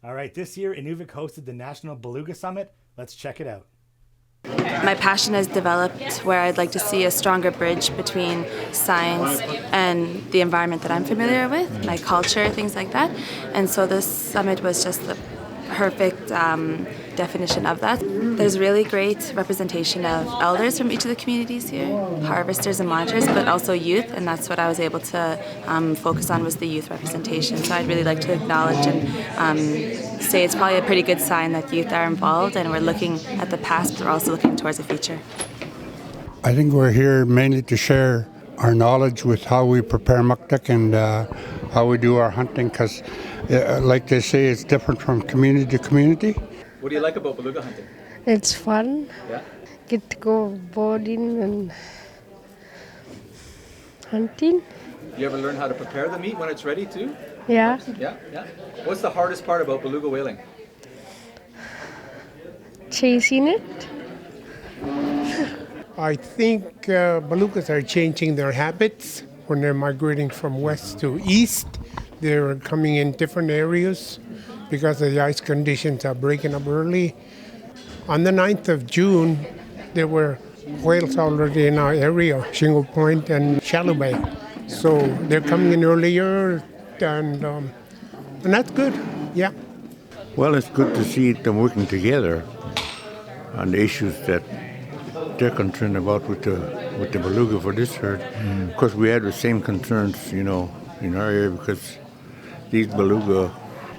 All right, this year Inuvik hosted the National Beluga Summit. Let's check it out. My passion has developed where I'd like to see a stronger bridge between science and the environment that I'm familiar with, my culture, things like that. And so this summit was just the perfect definition of that. There's really great representation of elders from each of the communities here, harvesters and monitors, but also youth, and that's what I was able to focus on, was the youth representation. So I'd really like to acknowledge and say it's probably a pretty good sign that youth are involved and we're looking at the past, but we're also looking towards the future. I think we're here mainly to share our knowledge with how we prepare muktak and how we do our hunting, because like they say, it's different from community to community. What do you like about beluga hunting? It's fun. Yeah. Get to go boarding and hunting. You ever learn how to prepare the meat when it's ready too? Yeah. Yeah. What's the hardest part about beluga whaling? Chasing it. I think belugas are changing their habits when they're migrating from west to east. They're coming in different areas because the ice conditions are breaking up early. On the 9th of June, there were whales already in our area, Shingle Point and Shallow Bay. So they're coming in earlier, and that's good, yeah. Well, it's good to see them working together on the issues that they're concerned about with the beluga for this herd. Of course, we had the same concerns, in our area, because these beluga,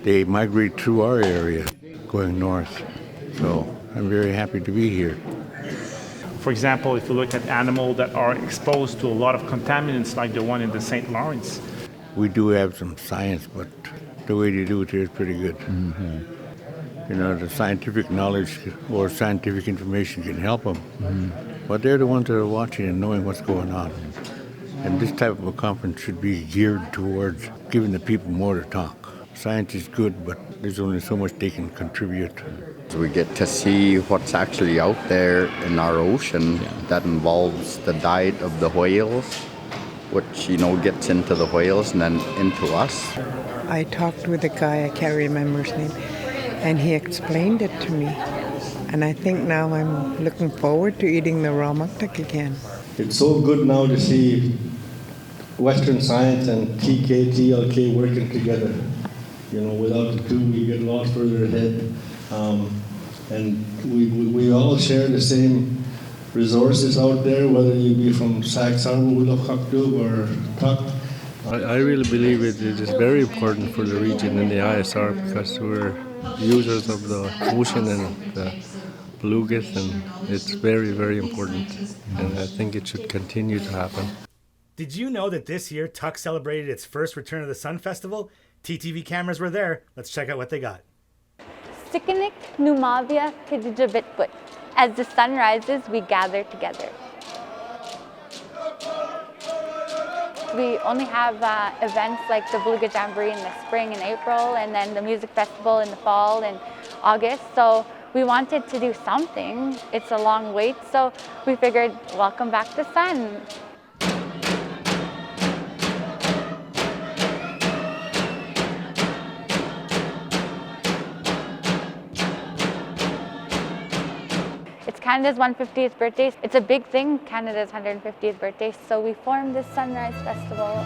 they migrate through our area going north. So I'm very happy to be here. For example, if you look at animals that are exposed to a lot of contaminants like the one in the St. Lawrence. We do have some science, but the way they do it here is pretty good. Mm-hmm. The scientific knowledge or scientific information can help them. Mm-hmm. But they're the ones that are watching and knowing what's going on. And this type of a conference should be geared towards giving the people more to talk. Science is good, but there's only so much they can contribute. We get to see what's actually out there in our ocean that involves the diet of the whales, which, gets into the whales and then into us. I talked with a guy, I can't remember his name, and he explained it to me. And I think now I'm looking forward to eating the raw muktak again. It's so good now to see Western science and TK, TLK working together. Without the two, we get lost further ahead. And we all share the same resources out there, whether you be from Saksarmu, Ulafakdub, or Tuk. I really believe it is very important for the region and the ISR, because we're users of the ocean and the belugas, and it's very, very important. And I think it should continue to happen. Did you know that this year Tuk celebrated its first Return of the Sun Festival? TTV cameras were there. Let's check out what they got. Sikanik Numavia Kidijabitput. As the sun rises, we gather together. We only have events like the Beluga Jamboree in the spring and April, and then the music festival in the fall and August. So we wanted to do something. It's a long wait, so we figured, welcome back to sun. It's Canada's 150th birthday. It's a big thing, Canada's 150th birthday, so we formed this Sunrise Festival.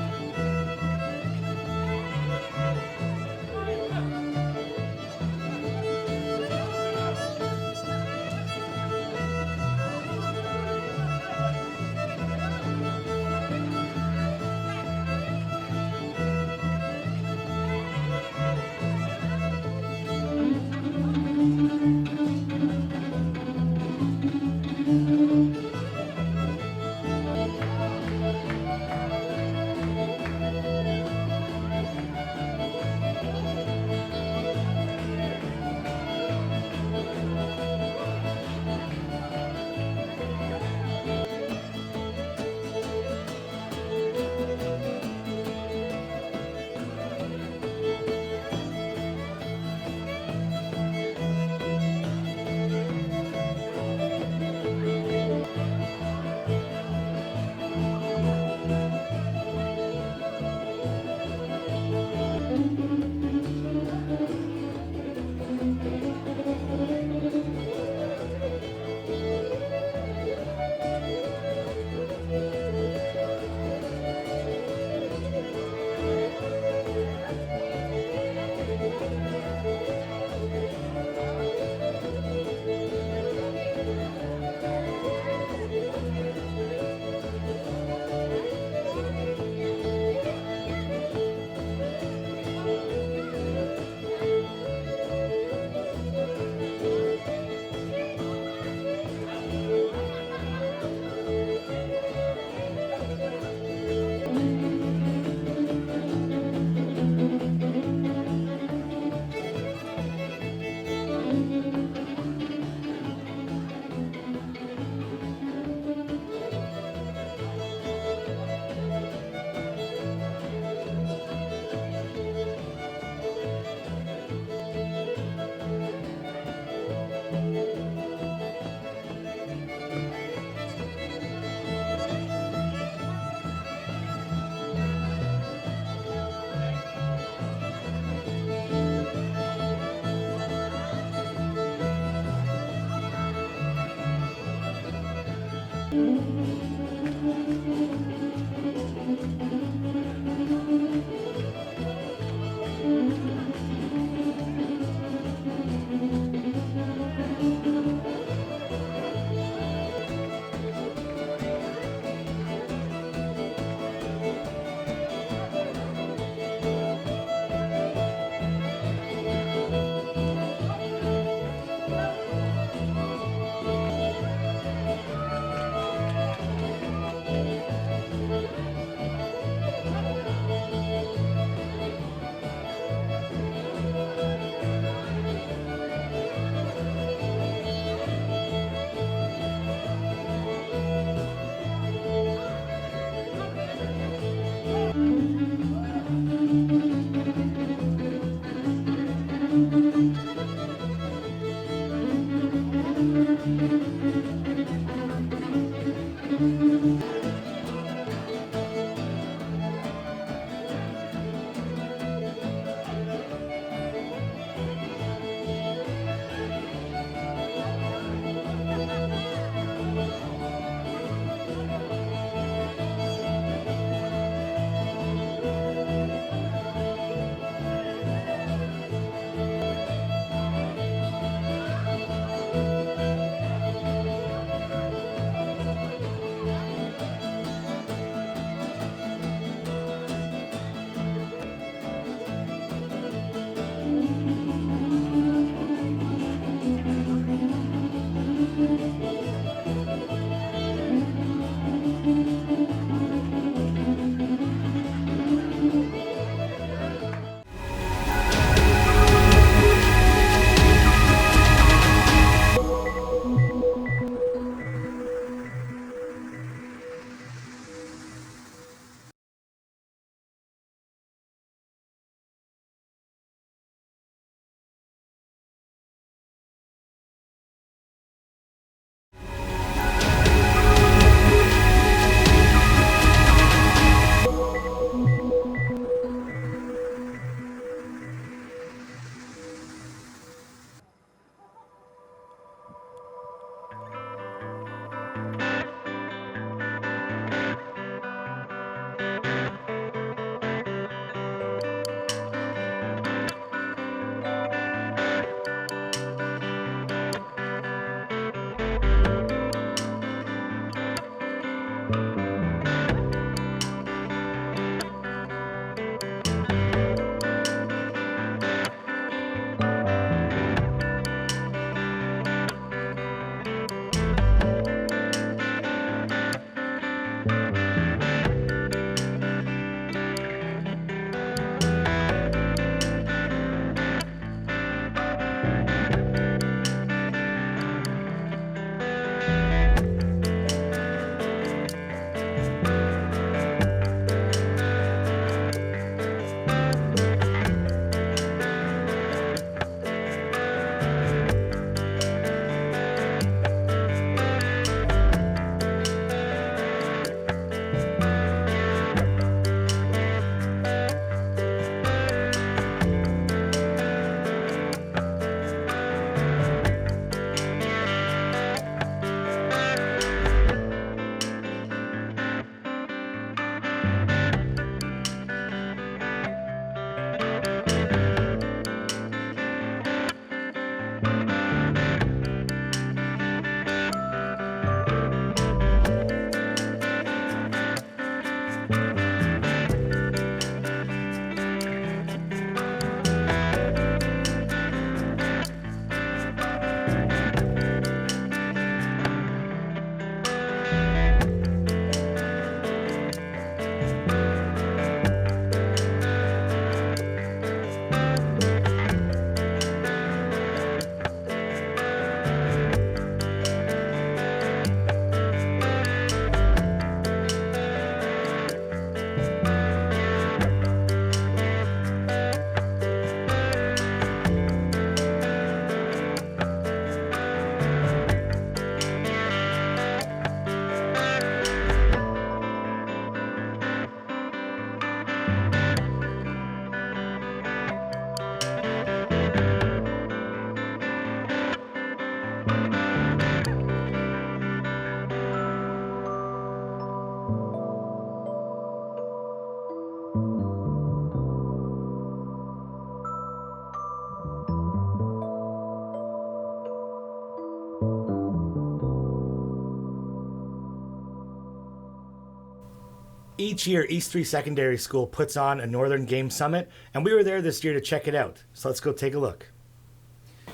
Each year, East 3 Secondary School puts on a Northern Game Summit, and we were there this year to check it out. So let's go take a look.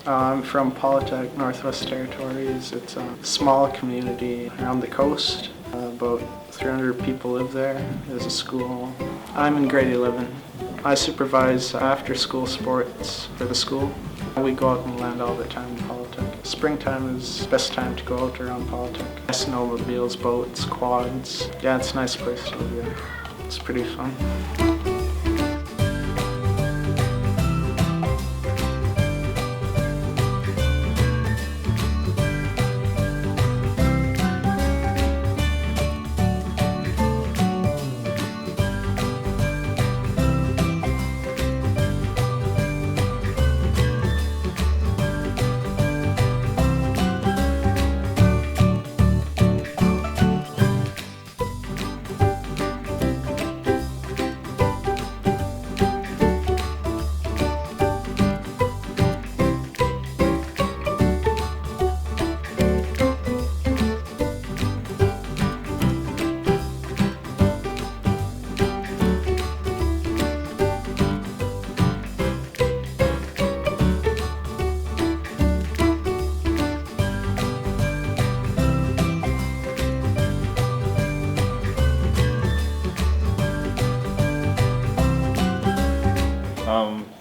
I'm from Polytech, Northwest Territories. It's a small community around the coast. About 300 people live there. There's a school. I'm in grade 11. I supervise after-school sports for the school. We go out and land all the time in Polytech. Springtime is the best time to go out around Polytech. Snowmobiles, boats, quads. Yeah, it's a nice place to live here. It's pretty fun.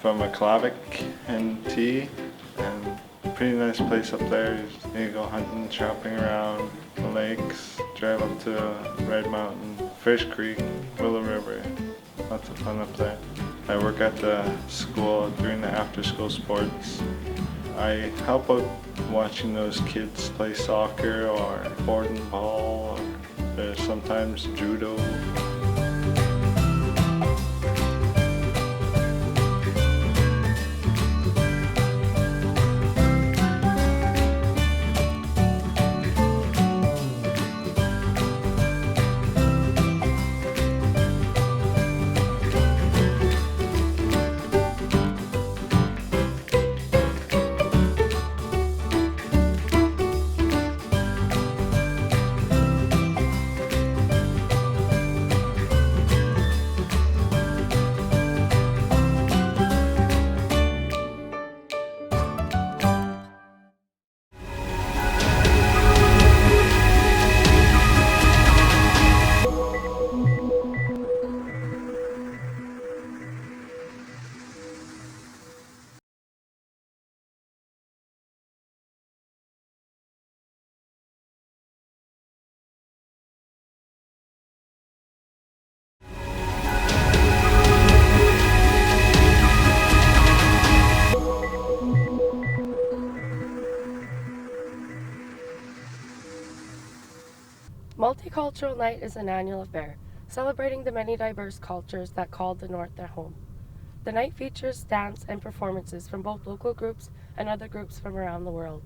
From Aklavik and T, and pretty nice place up there. You go hunting, shopping around the lakes, drive up to Red Mountain, Fish Creek, Willow River. Lots of fun up there. I work at the school doing the after-school sports. I help out watching those kids play soccer or board and ball, or there's sometimes judo. Multicultural Night is an annual affair, celebrating the many diverse cultures that call the North their home. The night features dance and performances from both local groups and other groups from around the world.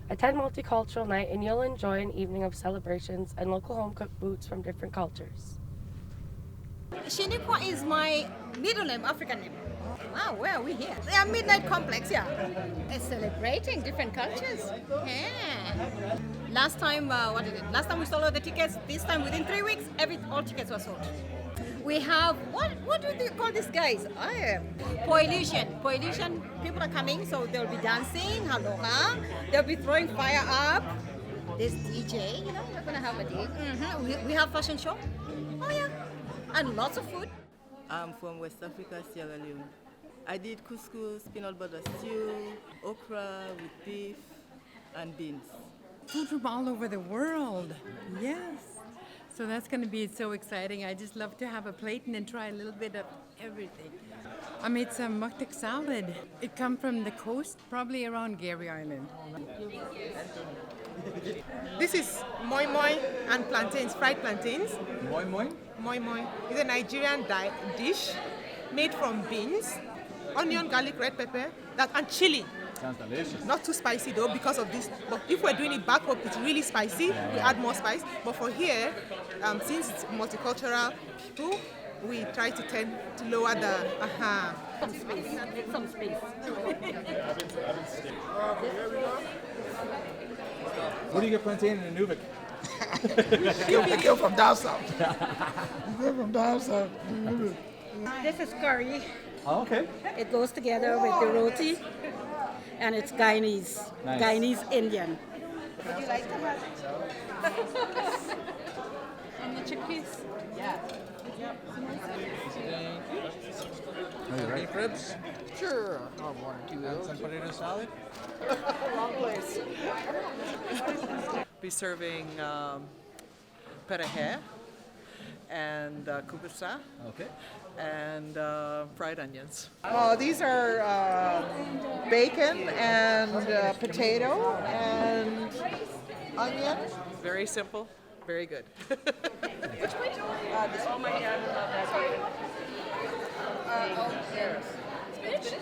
Attend Multicultural Night and you'll enjoy an evening of celebrations and local home-cooked foods from different cultures. Shiniqua is my middle name, African name. Wow, where are we here? Yeah, Midnight Complex, yeah. It's celebrating different cultures. Yeah. Last time, what is it? Last time we sold all the tickets. This time, within 3 weeks, all tickets were sold. We have, what do they call these guys? Coalition. Coalition, people are coming, so they'll be dancing, aloha. They'll be throwing fire up. There's DJ, we're gonna have a DJ. We have fashion show. Oh yeah, and lots of food. I'm from West Africa, Sierra Leone. I did couscous, peanut butter stew, okra with beef, and beans. Food from all over the world, yes. So that's going to be so exciting. I just love to have a plate and then try a little bit of everything. I made some muktak salad. It comes from the coast, probably around Gary Island. This is moi moi and plantains, fried plantains. Moi moi? Moi moi is a Nigerian dish made from beans, onion, garlic, red pepper, and chili. Sounds delicious. Not too spicy though because of this. But if we're doing it back home, it's really spicy. We add more spice. But for here, since it's multicultural people, we try to tend to lower the Some space. Some space. What do you get plantain in Nunavut? You came from down south. You came from down south. This is curry. Oh, okay. It goes together with the roti, and it's Guyanese. Nice. Guyanese Indian. Would you like to have it? And the chickpeas? Yeah. Beef ribs? Sure. Oh, 1 or 2 of those. Some potato salad? Wrong place. Be serving perehe and kubusa. Okay. And fried onions. These are bacon and potato and onion. Very simple, very good. Which place? This one. Oh my God, I love that bacon. Spinach?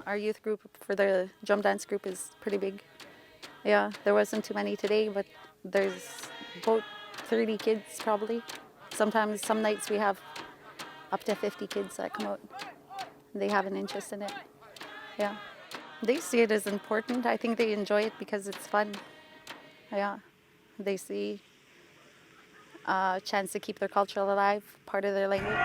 Our youth group for the drum dance group is pretty big. Yeah, there wasn't too many today, but there's about 30 kids probably. Sometimes, some nights we have up to 50 kids that come out. They have an interest in it. Yeah. They see it as important. I think they enjoy it because it's fun. Yeah. They see a chance to keep their culture alive, part of their language.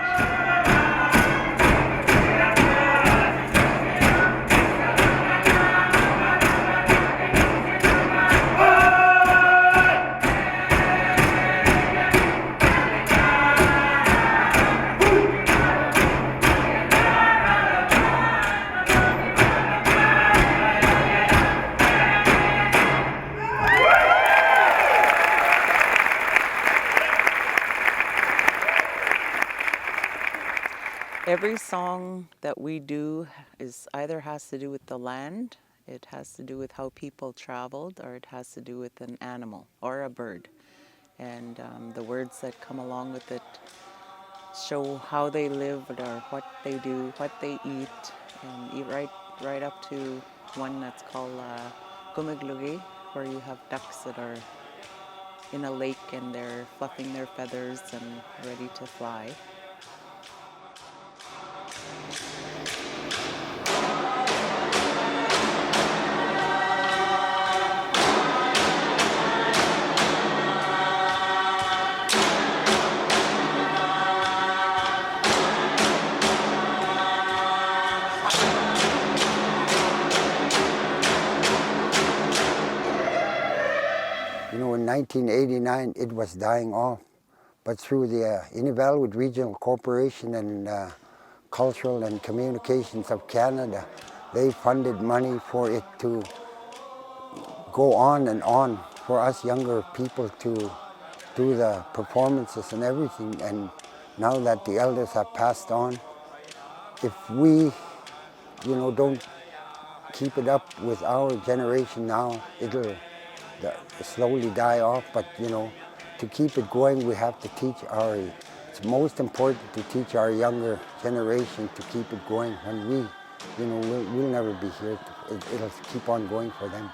Every song that we do is either has to do with the land, it has to do with how people traveled, or it has to do with an animal or a bird. And the words that come along with it show how they lived or what they do, what they eat, and right up to one that's called Gumiglugi, where you have ducks that are in a lake and they're fluffing their feathers and ready to fly. You know, in 1989, it was dying off. But through the Inuvialuit Regional Corporation and Cultural and Communications of Canada, they funded money for it to go on and on, for us younger people to do the performances and everything. And now that the elders have passed on, if we, don't keep it up with our generation now, it'll slowly die off. But to keep it going, we have to teach it's most important to teach our younger generation to keep it going. When we'll never be here. It'll keep on going for them.